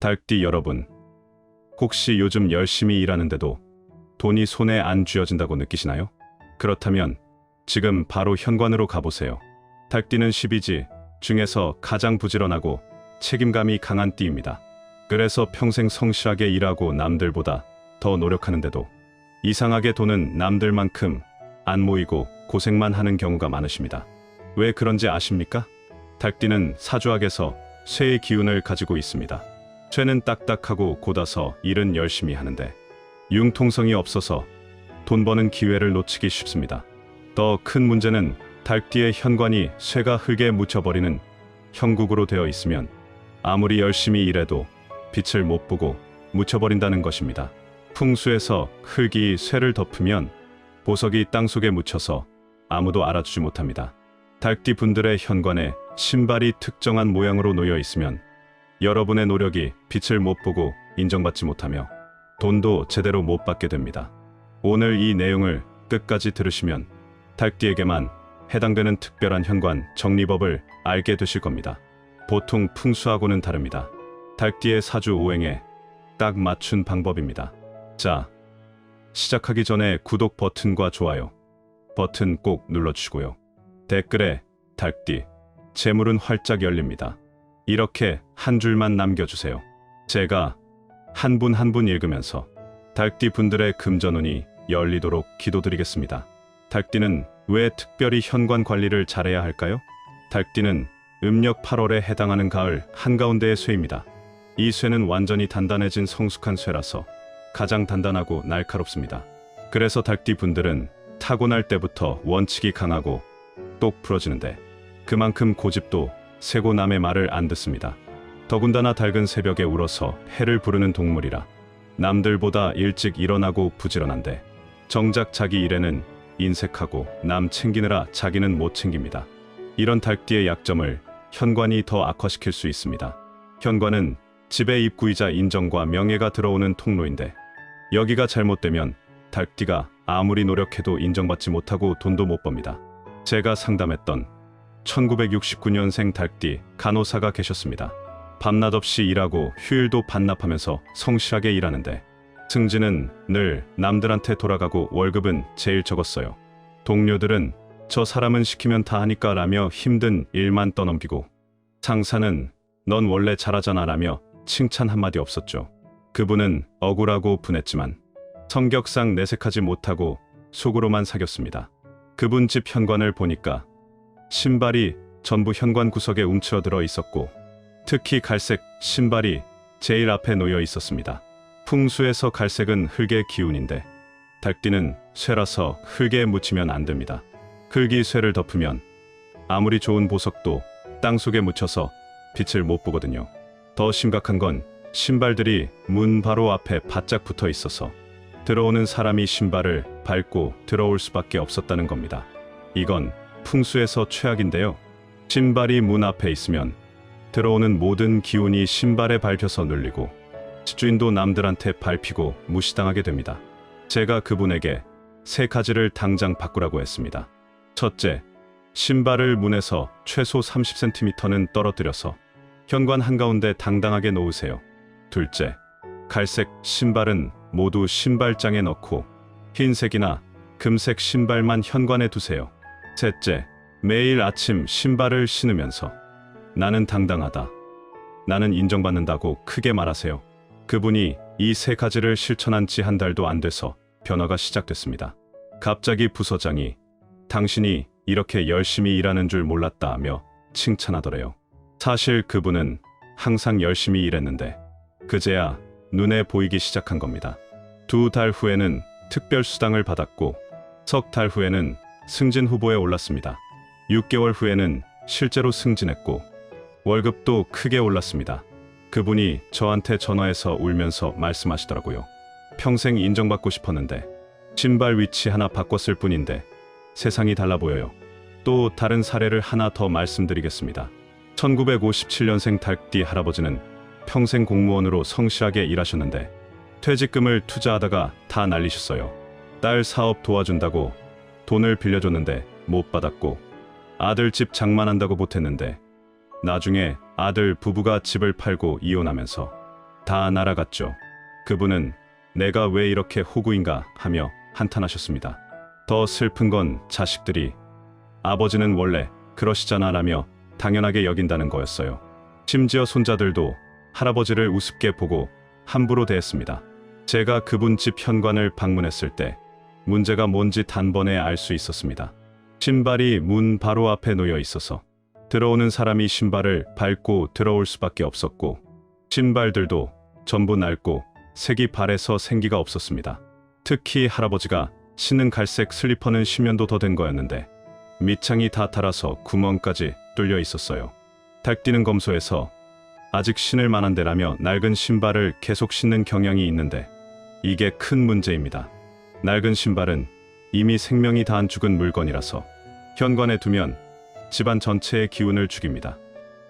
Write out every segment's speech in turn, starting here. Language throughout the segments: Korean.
달띠 여러분, 혹시 요즘 열심히 일하는데도 돈이 손에 안 쥐어진다고 느끼시나요? 그렇다면 지금 바로 현관으로 가보세요. 달띠는 12지 중에서 가장 부지런하고 책임감이 강한 띠입니다. 그래서 평생 성실하게 일하고 남들보다 더 노력하는데도 이상하게 돈은 남들만큼 안 모이고 고생만 하는 경우가 많으십니다. 왜 그런지 아십니까? 달띠는 사주학에서 쇠의 기운을 가지고 있습니다. 쇠는 딱딱하고 곧아서 일은 열심히 하는데 융통성이 없어서 돈 버는 기회를 놓치기 쉽습니다. 더 큰 문제는 달띠의 현관이 쇠가 흙에 묻혀버리는 형국으로 되어 있으면 아무리 열심히 일해도 빛을 못 보고 묻혀버린다는 것입니다. 풍수에서 흙이 쇠를 덮으면 보석이 땅속에 묻혀서 아무도 알아주지 못합니다. 달띠 분들의 현관에 신발이 특정한 모양으로 놓여 있으면 여러분의 노력이 빛을 못 보고 인정받지 못하며 돈도 제대로 못 받게 됩니다. 오늘 이 내용을 끝까지 들으시면 달띠에게만 해당되는 특별한 현관 정리법을 알게 되실 겁니다. 보통 풍수하고는 다릅니다. 달띠의 사주 오행에 딱 맞춘 방법입니다. 자, 시작하기 전에 구독 버튼과 좋아요 버튼 꼭 눌러주시고요. 댓글에 달띠, 재물은 활짝 열립니다. 이렇게 한 줄만 남겨주세요. 제가 한 분 한 분 읽으면서 달띠 분들의 금전운이 열리도록 기도드리겠습니다. 달띠는 왜 특별히 현관 관리를 잘해야 할까요? 달띠는 음력 8월에 해당하는 가을 한가운데의 쇠입니다. 이 쇠는 완전히 단단해진 성숙한 쇠라서 가장 단단하고 날카롭습니다. 그래서 달띠 분들은 타고날 때부터 원칙이 강하고 똑 부러지는데 그만큼 고집도 세고 남의 말을 안 듣습니다. 더군다나 밝은 새벽에 울어서 해를 부르는 동물이라 남들보다 일찍 일어나고 부지런한데 정작 자기 일에는 인색하고 남 챙기느라 자기는 못 챙깁니다. 이런 달띠의 약점을 현관이 더 악화시킬 수 있습니다. 현관은 집의 입구이자 인정과 명예가 들어오는 통로인데 여기가 잘못되면 달띠가 아무리 노력해도 인정받지 못하고 돈도 못 법니다. 제가 상담했던 1969년생 달띠 간호사가 계셨습니다. 밤낮 없이 일하고 휴일도 반납하면서 성실하게 일하는데 승진은 늘 남들한테 돌아가고 월급은 제일 적었어요. 동료들은 저 사람은 시키면 다 하니까 라며 힘든 일만 떠넘기고 상사는 넌 원래 잘하잖아 라며 칭찬 한마디 없었죠. 그분은 억울하고 분했지만 성격상 내색하지 못하고 속으로만 사겼습니다. 그분 집 현관을 보니까 신발이 전부 현관 구석에 움츠러들어 있었고 특히 갈색 신발이 제일 앞에 놓여 있었습니다. 풍수에서 갈색은 흙의 기운인데 달띠는 쇠라서 흙에 묻히면 안 됩니다. 흙이 쇠를 덮으면 아무리 좋은 보석도 땅속에 묻혀서 빛을 못 보거든요. 더 심각한 건 신발들이 문 바로 앞에 바짝 붙어 있어서 들어오는 사람이 신발을 밟고 들어올 수밖에 없었다는 겁니다. 이건 풍수에서 최악인데요. 신발이 문 앞에 있으면 들어오는 모든 기운이 신발에 밟혀서 눌리고 집주인도 남들한테 밟히고 무시당하게 됩니다. 제가 그분에게 3가지를 당장 바꾸라고 했습니다. 첫째, 신발을 문에서 최소 30cm는 떨어뜨려서 현관 한가운데 당당하게 놓으세요. 둘째, 갈색 신발은 모두 신발장에 넣고 흰색이나 금색 신발만 현관에 두세요. 셋째, 매일 아침 신발을 신으면서 나는 당당하다, 나는 인정받는다고 크게 말하세요. 그분이 이 3가지를 실천한 지 한 달도 안 돼서 변화가 시작됐습니다. 갑자기 부서장이 당신이 이렇게 열심히 일하는 줄 몰랐다 하며 칭찬하더래요. 사실 그분은 항상 열심히 일했는데 그제야 눈에 보이기 시작한 겁니다. 2달 후에는 특별수당을 받았고 석 달 후에는 승진 후보에 올랐습니다. 6개월 후에는 실제로 승진했고 월급도 크게 올랐습니다. 그분이 저한테 전화해서 울면서 말씀하시더라고요. 평생 인정받고 싶었는데 신발 위치 하나 바꿨을 뿐인데 세상이 달라 보여요. 또 다른 사례를 하나 더 말씀드리겠습니다. 1957년생 달띠 할아버지는 평생 공무원으로 성실하게 일하셨는데 퇴직금을 투자하다가 다 날리셨어요. 딸 사업 도와준다고 돈을 빌려줬는데 못 받았고 아들 집 장만한다고 보탰는데 나중에 아들 부부가 집을 팔고 이혼하면서 다 날아갔죠. 그분은 내가 왜 이렇게 호구인가 하며 한탄하셨습니다. 더 슬픈 건 자식들이 아버지는 원래 그러시잖아 라며 당연하게 여긴다는 거였어요. 심지어 손자들도 할아버지를 우습게 보고 함부로 대했습니다. 제가 그분 집 현관을 방문했을 때 문제가 뭔지 단번에 알 수 있었습니다. 신발이 문 바로 앞에 놓여 있어서 들어오는 사람이 신발을 밟고 들어올 수밖에 없었고, 신발들도 전부 낡고 색이 발에서 생기가 없었습니다. 특히 할아버지가 신은 갈색 슬리퍼는 10년도 더 된 거였는데 밑창이 다 닳아서 구멍까지 뚫려 있었어요. 달뛰는 검소해서 아직 신을 만한 데라며 낡은 신발을 계속 신는 경향이 있는데 이게 큰 문제입니다. 낡은 신발은 이미 생명이 다한 죽은 물건이라서 현관에 두면 집안 전체에 기운을 죽입니다.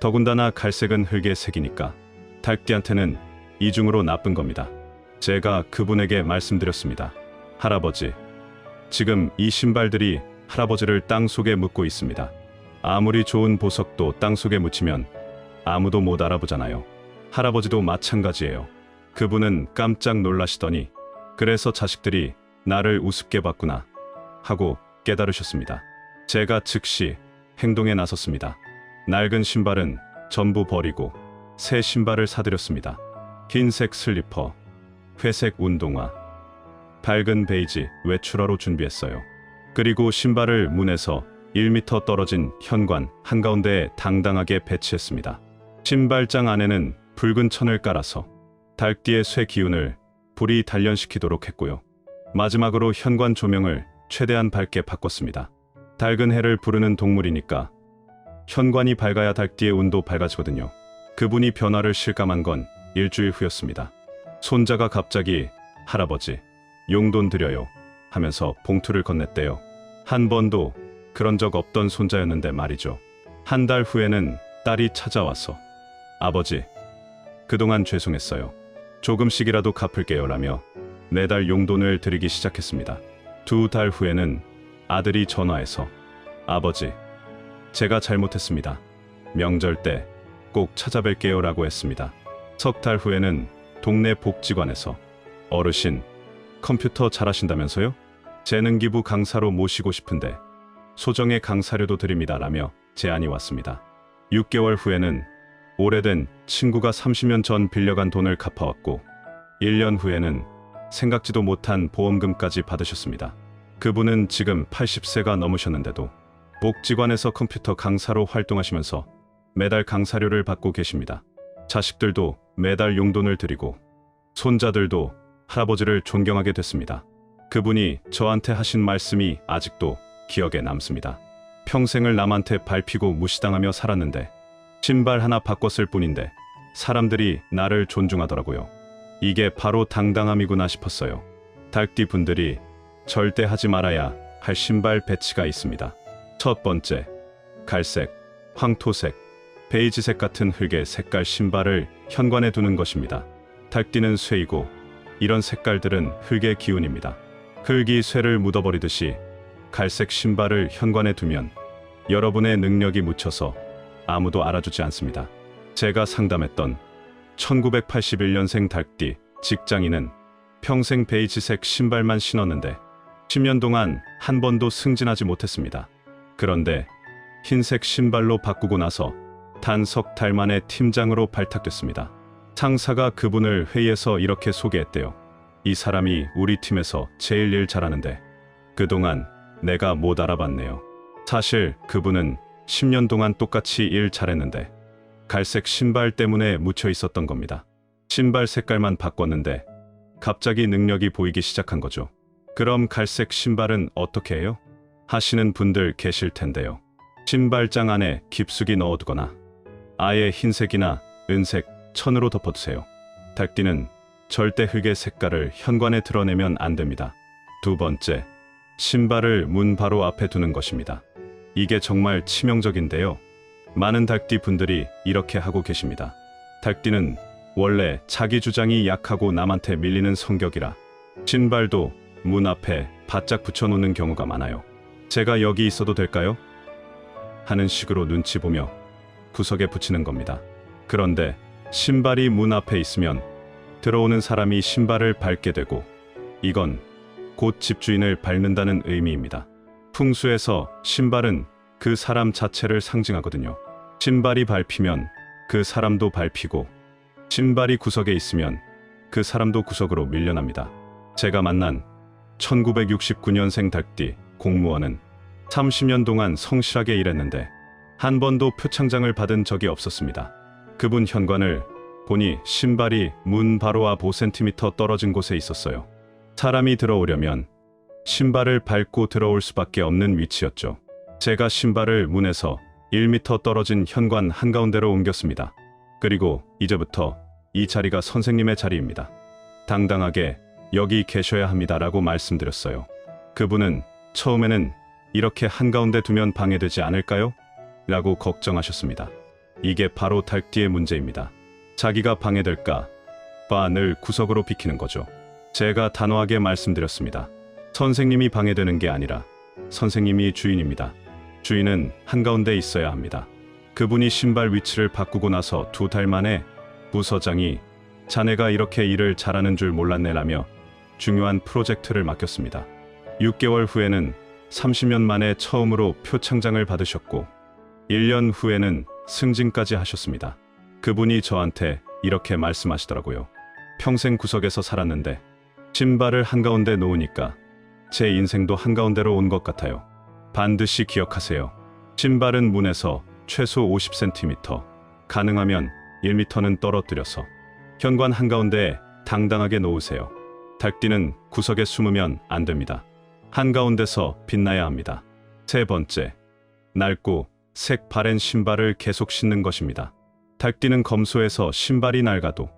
더군다나 갈색은 흙의 색이니까 달띠한테는 이중으로 나쁜 겁니다. 제가 그분에게 말씀드렸습니다. 할아버지, 지금 이 신발들이 할아버지를 땅속에 묻고 있습니다. 아무리 좋은 보석도 땅속에 묻히면 아무도 못 알아보잖아요. 할아버지도 마찬가지예요. 그분은 깜짝 놀라시더니 그래서 자식들이 나를 우습게 봤구나 하고 깨달으셨습니다. 제가 즉시 행동에 나섰습니다. 낡은 신발은 전부 버리고 새 신발을 사드렸습니다. 흰색 슬리퍼, 회색 운동화, 밝은 베이지 외출화로 준비했어요. 그리고 신발을 문에서 1m 떨어진 현관 한가운데에 당당하게 배치했습니다. 신발장 안에는 붉은 천을 깔아서 달띠의 쇠 기운을 불이 단련시키도록 했고요. 마지막으로 현관 조명을 최대한 밝게 바꿨습니다. 밝은 해를 부르는 동물이니까 현관이 밝아야 달띠의 운도 밝아지거든요. 그분이 변화를 실감한 건 일주일 후였습니다. 손자가 갑자기 할아버지, 용돈 드려요 하면서 봉투를 건넸대요. 한 번도 그런 적 없던 손자였는데 말이죠. 한 달 후에는 딸이 찾아와서 아버지, 그동안 죄송했어요. 조금씩이라도 갚을게요 라며 매달 용돈을 드리기 시작했습니다. 2달 후에는 아들이 전화해서 아버지, 제가 잘못했습니다. 명절 때 꼭 찾아뵐게요 라고 했습니다. 석 달 후에는 동네 복지관에서 어르신, 컴퓨터 잘하신다면서요? 재능기부 강사로 모시고 싶은데 소정의 강사료도 드립니다 라며 제안이 왔습니다. 6개월 후에는 오래된 친구가 30년 전 빌려간 돈을 갚아왔고 1년 후에는 생각지도 못한 보험금까지 받으셨습니다. 그분은 지금 80세가 넘으셨는데도 복지관에서 컴퓨터 강사로 활동하시면서 매달 강사료를 받고 계십니다. 자식들도 매달 용돈을 드리고 손자들도 할아버지를 존경하게 됐습니다. 그분이 저한테 하신 말씀이 아직도 기억에 남습니다. 평생을 남한테 밟히고 무시당하며 살았는데 신발 하나 바꿨을 뿐인데 사람들이 나를 존중하더라고요. 이게 바로 당당함이구나 싶었어요. 달띠 분들이 절대 하지 말아야 할 신발 배치가 있습니다. 첫 번째, 갈색, 황토색, 베이지색 같은 흙의 색깔 신발을 현관에 두는 것입니다. 달띠는 쇠이고 이런 색깔들은 흙의 기운입니다. 흙이 쇠를 묻어버리듯이 갈색 신발을 현관에 두면 여러분의 능력이 묻혀서 아무도 알아주지 않습니다. 제가 상담했던 1981년생 달띠 직장인은 평생 베이지색 신발만 신었는데 10년 동안 한 번도 승진하지 못했습니다. 그런데 흰색 신발로 바꾸고 나서 단 석 달 만에 팀장으로 발탁됐습니다. 상사가 그분을 회의에서 이렇게 소개했대요. 이 사람이 우리 팀에서 제일 일 잘하는데 그동안 내가 못 알아봤네요. 사실 그분은 10년 동안 똑같이 일 잘했는데 갈색 신발 때문에 묻혀 있었던 겁니다. 신발 색깔만 바꿨는데 갑자기 능력이 보이기 시작한 거죠. 그럼 갈색 신발은 어떻게 해요? 하시는 분들 계실 텐데요. 신발장 안에 깊숙이 넣어두거나 아예 흰색이나 은색, 천으로 덮어두세요. 달띠는 절대 흙의 색깔을 현관에 드러내면 안 됩니다. 두 번째, 신발을 문 바로 앞에 두는 것입니다. 이게 정말 치명적인데요. 많은 달띠 분들이 이렇게 하고 계십니다. 달띠는 원래 자기 주장이 약하고 남한테 밀리는 성격이라 신발도 문 앞에 바짝 붙여놓는 경우가 많아요. 제가 여기 있어도 될까요? 하는 식으로 눈치 보며 구석에 붙이는 겁니다. 그런데 신발이 문 앞에 있으면 들어오는 사람이 신발을 밟게 되고 이건 곧 집주인을 밟는다는 의미입니다. 풍수에서 신발은 그 사람 자체를 상징하거든요. 신발이 밟히면 그 사람도 밟히고 신발이 구석에 있으면 그 사람도 구석으로 밀려납니다. 제가 만난 1969년생 닭띠 공무원은 30년 동안 성실하게 일했는데 한 번도 표창장을 받은 적이 없었습니다. 그분 현관을 보니 신발이 문 바로 앞 5cm 떨어진 곳에 있었어요. 사람이 들어오려면 신발을 밟고 들어올 수밖에 없는 위치였죠. 제가 신발을 문에서 1m 떨어진 현관 한가운데로 옮겼습니다. 그리고 이제부터 이 자리가 선생님의 자리입니다. 당당하게 여기 계셔야 합니다라고 말씀드렸어요. 그분은 처음에는 이렇게 한가운데 두면 방해되지 않을까요? 라고 걱정하셨습니다. 이게 바로 닭띠의 문제입니다. 자기가 방해될까 봐 늘 구석으로 비키는 거죠. 제가 단호하게 말씀드렸습니다. 선생님이 방해되는 게 아니라 선생님이 주인입니다. 주인은 한가운데 있어야 합니다. 그분이 신발 위치를 바꾸고 나서 2달 만에 부서장이 자네가 이렇게 일을 잘하는 줄 몰랐네라며 중요한 프로젝트를 맡겼습니다. 6개월 후에는 30년 만에 처음으로 표창장을 받으셨고 1년 후에는 승진까지 하셨습니다. 그분이 저한테 이렇게 말씀하시더라고요. 평생 구석에서 살았는데 신발을 한가운데 놓으니까 제 인생도 한가운데로 온 것 같아요. 반드시 기억하세요. 신발은 문에서 최소 50cm, 가능하면 1m는 떨어뜨려서 현관 한가운데에 당당하게 놓으세요. 닭띠는 구석에 숨으면 안 됩니다. 한가운데서 빛나야 합니다. 세 번째, 낡고 색 바랜 신발을 계속 신는 것입니다. 닭띠는 검소해서 신발이 낡아도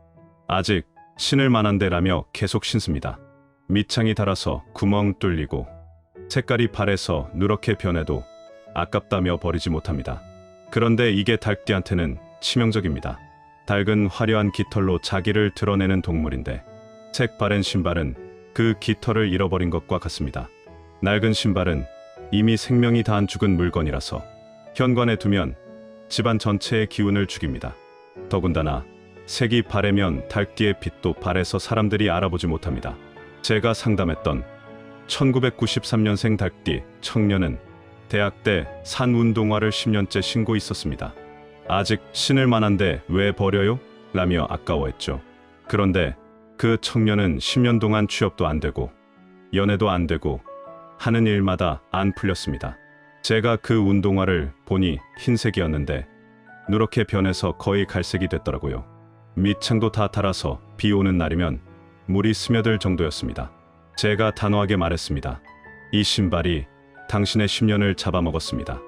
아직 신을 만한데라며 계속 신습니다. 밑창이 닳아서 구멍 뚫리고 색깔이 바래서 누렇게 변해도 아깝다며 버리지 못합니다. 그런데 이게 닭띠한테는 치명적입니다. 닭은 화려한 깃털로 자기를 드러내는 동물인데 색 바랜 신발은 그 깃털을 잃어버린 것과 같습니다. 낡은 신발은 이미 생명이 다한 죽은 물건이라서 현관에 두면 집안 전체의 기운을 죽입니다. 더군다나 색이 바래면 닭띠의 빛도 바래서 사람들이 알아보지 못합니다. 제가 상담했던 1993년생 닭띠 청년은 대학 때 산 운동화를 10년째 신고 있었습니다. 아직 신을 만한데 왜 버려요? 라며 아까워했죠. 그런데 그 청년은 10년 동안 취업도 안 되고 연애도 안 되고 하는 일마다 안 풀렸습니다. 제가 그 운동화를 보니 흰색이었는데 누렇게 변해서 거의 갈색이 됐더라고요. 밑창도 다 닳아서 비 오는 날이면 물이 스며들 정도였습니다. 제가 단호하게 말했습니다. 이 신발이 당신의 10년을 잡아먹었습니다.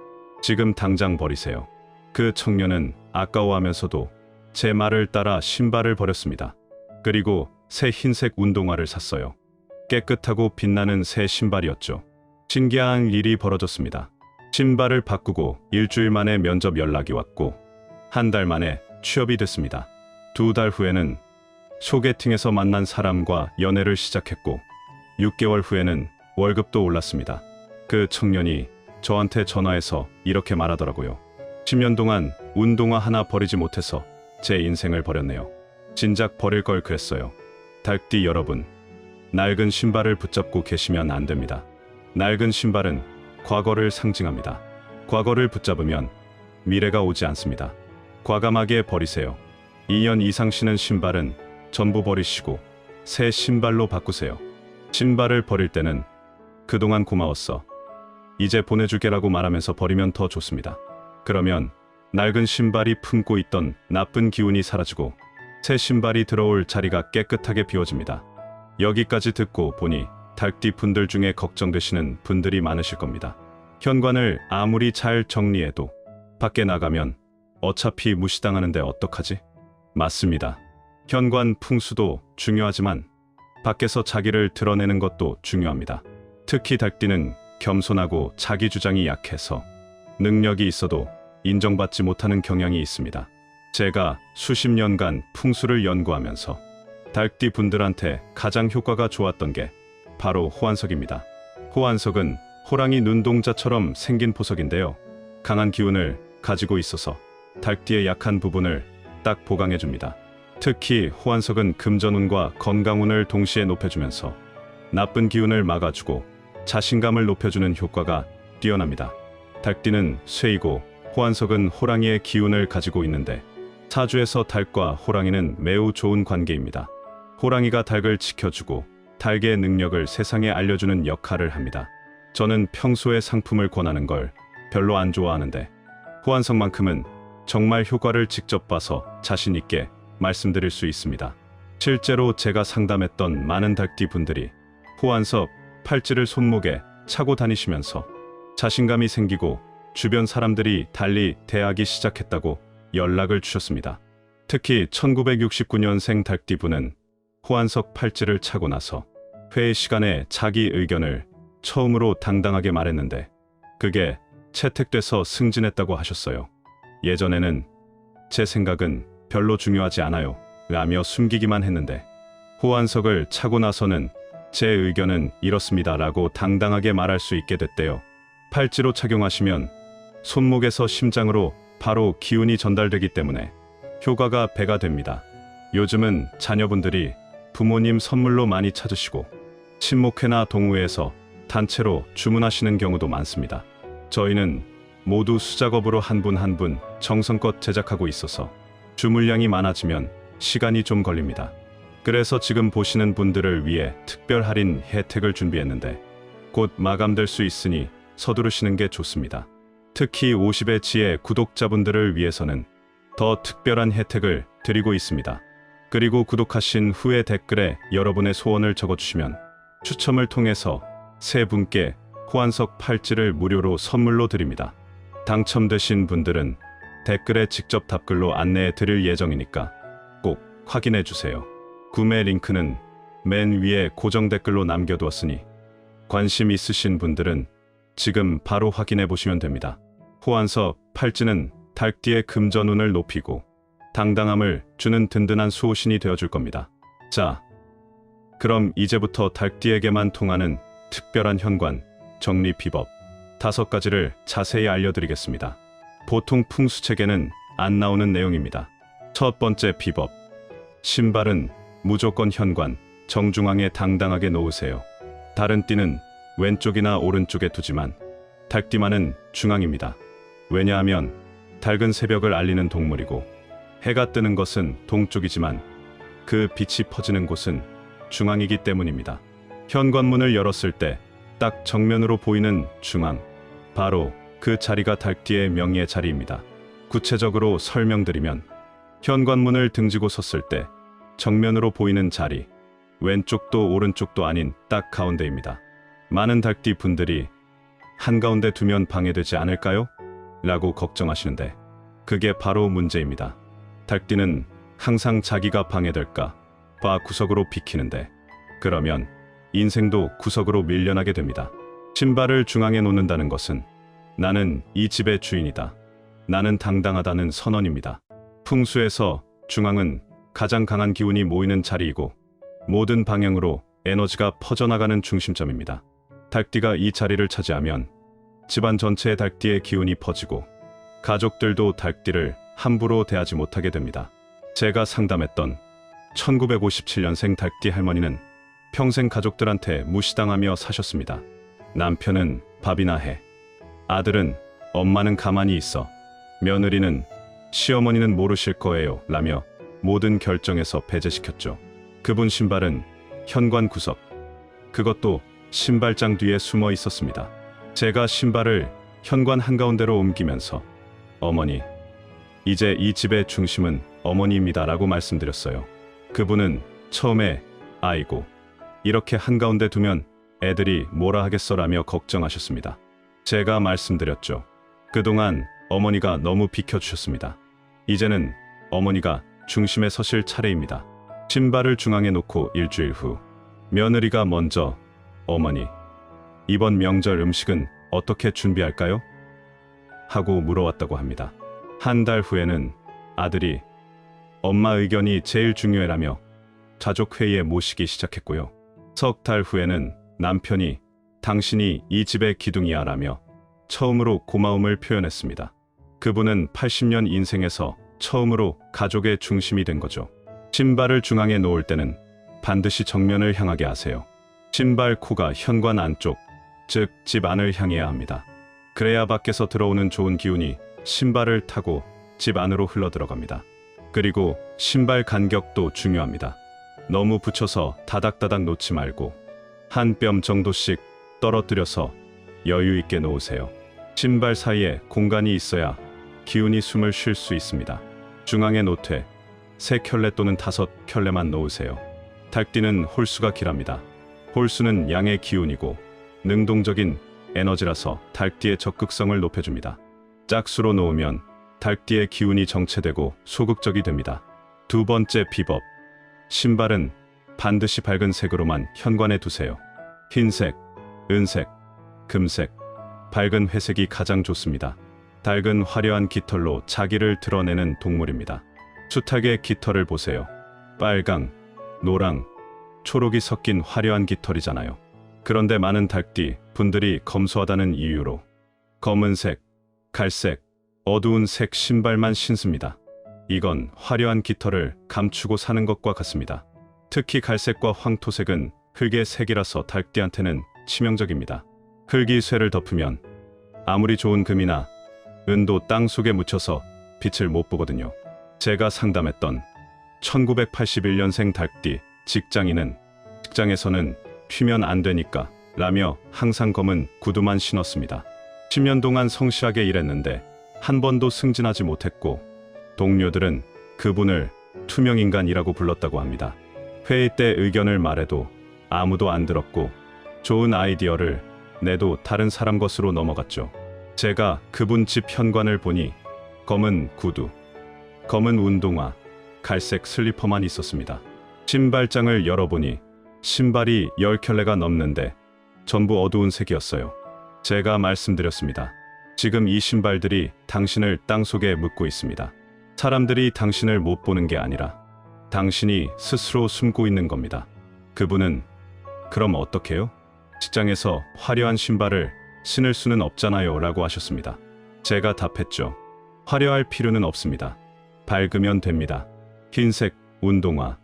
지금 당장 버리세요. 그 청년은 아까워하면서도 제 말을 따라 신발을 버렸습니다. 그리고 새 흰색 운동화를 샀어요. 깨끗하고 빛나는 새 신발이었죠. 신기한 일이 벌어졌습니다. 신발을 바꾸고 일주일 만에 면접 연락이 왔고 한 달 만에 취업이 됐습니다. 2달 후에는 소개팅에서 만난 사람과 연애를 시작했고 6개월 후에는 월급도 올랐습니다. 그 청년이 저한테 전화해서 이렇게 말하더라고요. 10년 동안 운동화 하나 버리지 못해서 제 인생을 버렸네요. 진작 버릴 걸 그랬어요. 닭띠 여러분, 낡은 신발을 붙잡고 계시면 안 됩니다. 낡은 신발은 과거를 상징합니다. 과거를 붙잡으면 미래가 오지 않습니다. 과감하게 버리세요. 2년 이상 신은 신발은 전부 버리시고 새 신발로 바꾸세요. 신발을 버릴 때는 그동안 고마웠어. 이제 보내줄게라고 말하면서 버리면 더 좋습니다. 그러면 낡은 신발이 품고 있던 나쁜 기운이 사라지고 새 신발이 들어올 자리가 깨끗하게 비워집니다. 여기까지 듣고 보니 닭띠 분들 중에 걱정되시는 분들이 많으실 겁니다. 현관을 아무리 잘 정리해도 밖에 나가면 어차피 무시당하는데 어떡하지? 맞습니다. 현관 풍수도 중요하지만 밖에서 자기를 드러내는 것도 중요합니다. 특히 닭띠는 겸손하고 자기 주장이 약해서 능력이 있어도 인정받지 못하는 경향이 있습니다. 제가 수십 년간 풍수를 연구하면서 닭띠 분들한테 가장 효과가 좋았던 게 바로 호환석입니다. 호환석은 호랑이 눈동자처럼 생긴 보석인데요. 강한 기운을 가지고 있어서 닭띠의 약한 부분을 딱 보강해줍니다. 특히 호환석은 금전운과 건강운을 동시에 높여주면서 나쁜 기운을 막아주고 자신감을 높여주는 효과가 뛰어납니다. 닭띠는 쇠이고 호환석은 호랑이의 기운을 가지고 있는데 사주에서 닭과 호랑이는 매우 좋은 관계입니다. 호랑이가 닭을 지켜주고 닭의 능력을 세상에 알려주는 역할을 합니다. 저는 평소에 상품을 권하는 걸 별로 안 좋아하는데 호환석만큼은 정말 효과를 직접 봐서 자신 있게 말씀드릴 수 있습니다. 실제로 제가 상담했던 많은 닭띠 분들이 호환석 팔찌를 손목에 차고 다니시면서 자신감이 생기고 주변 사람들이 달리 대하기 시작했다고 연락을 주셨습니다. 특히 1969년생 닭띠 분은 호환석 팔찌를 차고 나서 회의 시간에 자기 의견을 처음으로 당당하게 말했는데 그게 채택돼서 승진했다고 하셨어요. 예전에는 제 생각은 별로 중요하지 않아요 라며 숨기기만 했는데 호환석을 차고 나서는 제 의견은 이렇습니다 라고 당당하게 말할 수 있게 됐대요. 팔찌로 착용하시면 손목에서 심장으로 바로 기운이 전달되기 때문에 효과가 배가 됩니다. 요즘은 자녀분들이 부모님 선물로 많이 찾으시고 친목회나 동호회에서 단체로 주문하시는 경우도 많습니다. 저희는 모두 수작업으로 한 분 한 분 정성껏 제작하고 있어서 주문량이 많아지면 시간이 좀 걸립니다. 그래서 지금 보시는 분들을 위해 특별 할인 혜택을 준비했는데 곧 마감될 수 있으니 서두르시는 게 좋습니다. 특히 50의 지혜 구독자분들을 위해서는 더 특별한 혜택을 드리고 있습니다. 그리고 구독하신 후에 댓글에 여러분의 소원을 적어주시면 추첨을 통해서 3분께 호환석 팔찌를 무료로 선물로 드립니다. 당첨되신 분들은 댓글에 직접 답글로 안내해 드릴 예정이니까 꼭 확인해 주세요. 구매 링크는 맨 위에 고정 댓글로 남겨두었으니 관심 있으신 분들은 지금 바로 확인해 보시면 됩니다. 호환석 팔찌는 닭띠의 금전운을 높이고 당당함을 주는 든든한 수호신이 되어줄 겁니다. 자, 그럼 이제부터 닭띠에게만 통하는 특별한 현관 정리 비법 5가지를 자세히 알려드리겠습니다. 보통 풍수책에는 안 나오는 내용입니다. 첫 번째 비법, 신발은 무조건 현관 정중앙에 당당하게 놓으세요. 다른 띠는 왼쪽이나 오른쪽에 두지만 닭띠만은 중앙입니다. 왜냐하면 닭은 새벽을 알리는 동물이고 해가 뜨는 것은 동쪽이지만 그 빛이 퍼지는 곳은 중앙이기 때문입니다. 현관문을 열었을 때 딱 정면으로 보이는 중앙, 바로 그 자리가 닭띠의 명예의 자리입니다. 구체적으로 설명드리면 현관문을 등지고 섰을 때 정면으로 보이는 자리, 왼쪽도 오른쪽도 아닌 딱 가운데입니다. 많은 닭띠 분들이 한가운데 두면 방해되지 않을까요? 라고 걱정하시는데 그게 바로 문제입니다. 닭띠는 항상 자기가 방해될까 봐 구석으로 비키는데 그러면 인생도 구석으로 밀려나게 됩니다. 신발을 중앙에 놓는다는 것은 나는 이 집의 주인이다. 나는 당당하다는 선언입니다. 풍수에서 중앙은 가장 강한 기운이 모이는 자리이고 모든 방향으로 에너지가 퍼져나가는 중심점입니다. 닭띠가 이 자리를 차지하면 집안 전체에 닭띠의 기운이 퍼지고 가족들도 닭띠를 함부로 대하지 못하게 됩니다. 제가 상담했던 1957년생 닭띠 할머니는 평생 가족들한테 무시당하며 사셨습니다. 남편은 밥이나 해, 아들은 엄마는 가만히 있어, 며느리는 시어머니는 모르실 거예요 라며 모든 결정에서 배제시켰죠. 그분 신발은 현관 구석, 그것도 신발장 뒤에 숨어 있었습니다. 제가 신발을 현관 한가운데로 옮기면서 어머니, 이제 이 집의 중심은 어머니입니다 라고 말씀드렸어요. 그분은 처음에 아이고 이렇게 한가운데 두면 애들이 뭐라 하겠어라며 걱정하셨습니다. 제가 말씀드렸죠. 그동안 어머니가 너무 비켜주셨습니다. 이제는 어머니가 중심에 서실 차례입니다. 신발을 중앙에 놓고 일주일 후 며느리가 먼저 어머니, 이번 명절 음식은 어떻게 준비할까요? 하고 물어왔다고 합니다. 한 달 후에는 아들이 엄마 의견이 제일 중요해라며 가족회의에 모시기 시작했고요. 석 달 후에는 남편이 당신이 이 집의 기둥이야 라며 처음으로 고마움을 표현했습니다. 그분은 80년 인생에서 처음으로 가족의 중심이 된 거죠. 신발을 중앙에 놓을 때는 반드시 정면을 향하게 하세요. 신발 코가 현관 안쪽, 즉 집 안을 향해야 합니다. 그래야 밖에서 들어오는 좋은 기운이 신발을 타고 집 안으로 흘러 들어갑니다. 그리고 신발 간격도 중요합니다. 너무 붙여서 다닥다닥 놓지 말고 한 뼘 정도씩 떨어뜨려서 여유 있게 놓으세요. 신발 사이에 공간이 있어야 기운이 숨을 쉴 수 있습니다. 중앙에 놓되 3켤레 또는 5켤레만 놓으세요. 닭띠는 홀수가 길합니다. 홀수는 양의 기운이고 능동적인 에너지라서 닭띠의 적극성을 높여줍니다. 짝수로 놓으면 닭띠의 기운이 정체되고 소극적이 됩니다. 두 번째 비법, 신발은 반드시 밝은 색으로만 현관에 두세요. 흰색, 은색, 금색, 밝은 회색이 가장 좋습니다. 닭은 화려한 깃털로 자기를 드러내는 동물입니다. 수탉의 깃털을 보세요. 빨강, 노랑, 초록이 섞인 화려한 깃털이잖아요. 그런데 많은 닭띠 분들이 검소하다는 이유로 검은색, 갈색, 어두운 색 신발만 신습니다. 이건 화려한 깃털을 감추고 사는 것과 같습니다. 특히 갈색과 황토색은 흙의 색이라서 닭띠한테는 치명적입니다. 흙이 쇠를 덮으면 아무리 좋은 금이나 은도 땅 속에 묻혀서 빛을 못 보거든요. 제가 상담했던 1981년생 닭띠 직장인은 직장에서는 튀면 안 되니까 라며 항상 검은 구두만 신었습니다. 10년 동안 성실하게 일했는데 한 번도 승진하지 못했고 동료들은 그분을 투명인간이라고 불렀다고 합니다. 회의 때 의견을 말해도 아무도 안 들었고 좋은 아이디어를 내도 다른 사람 것으로 넘어갔죠. 제가 그분 집 현관을 보니 검은 구두, 검은 운동화, 갈색 슬리퍼만 있었습니다. 신발장을 열어보니 신발이 10켤레가 넘는데 전부 어두운 색이었어요. 제가 말씀드렸습니다. 지금 이 신발들이 당신을 땅속에 묻고 있습니다. 사람들이 당신을 못 보는 게 아니라 당신이 스스로 숨고 있는 겁니다. 그분은 그럼 어떡해요? 직장에서 화려한 신발을 신을 수는 없잖아요 라고 하셨습니다. 제가 답했죠. 화려할 필요는 없습니다. 밝으면 됩니다. 흰색 운동화,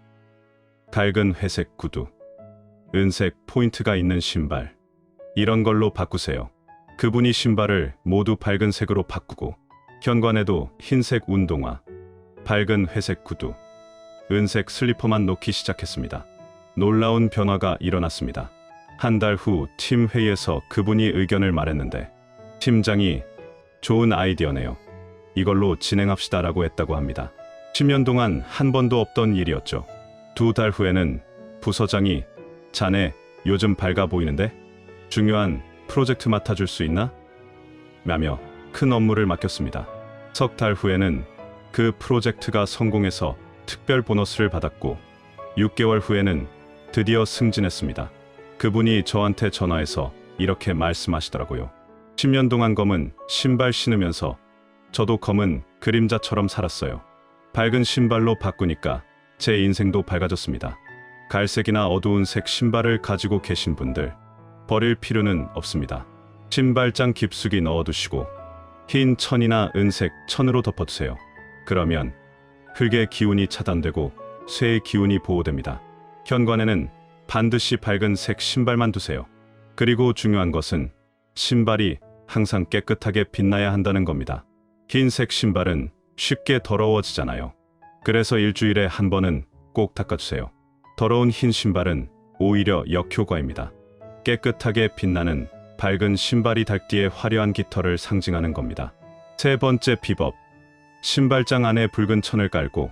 밝은 회색 구두, 은색 포인트가 있는 신발, 이런 걸로 바꾸세요. 그분이 신발을 모두 밝은 색으로 바꾸고 현관에도 흰색 운동화, 밝은 회색 구두, 은색 슬리퍼만 놓기 시작했습니다. 놀라운 변화가 일어났습니다. 한 달 후 팀 회의에서 그분이 의견을 말했는데 팀장이 좋은 아이디어네요. 이걸로 진행합시다라고 했다고 합니다. 10년 동안 한 번도 없던 일이었죠. 2달 후에는 부서장이 자네 요즘 밝아 보이는데 중요한 프로젝트 맡아줄 수 있나? 라며 큰 업무를 맡겼습니다. 석 달 후에는 그 프로젝트가 성공해서 특별 보너스를 받았고 6개월 후에는 드디어 승진했습니다. 그분이 저한테 전화해서 이렇게 말씀하시더라고요. 10년 동안 검은 신발 신으면서 저도 검은 그림자처럼 살았어요. 밝은 신발로 바꾸니까 제 인생도 밝아졌습니다. 갈색이나 어두운 색 신발을 가지고 계신 분들 버릴 필요는 없습니다. 신발장 깊숙이 넣어두시고 흰 천이나 은색 천으로 덮어두세요. 그러면 흙의 기운이 차단되고 쇠의 기운이 보호됩니다. 현관에는 반드시 밝은 색 신발만 두세요. 그리고 중요한 것은 신발이 항상 깨끗하게 빛나야 한다는 겁니다. 흰색 신발은 쉽게 더러워지잖아요. 그래서 일주일에 한 번은 꼭 닦아주세요. 더러운 흰 신발은 오히려 역효과입니다. 깨끗하게 빛나는 밝은 신발이 닭띠의 화려한 깃털을 상징하는 겁니다. 세 번째 비법, 신발장 안에 붉은 천을 깔고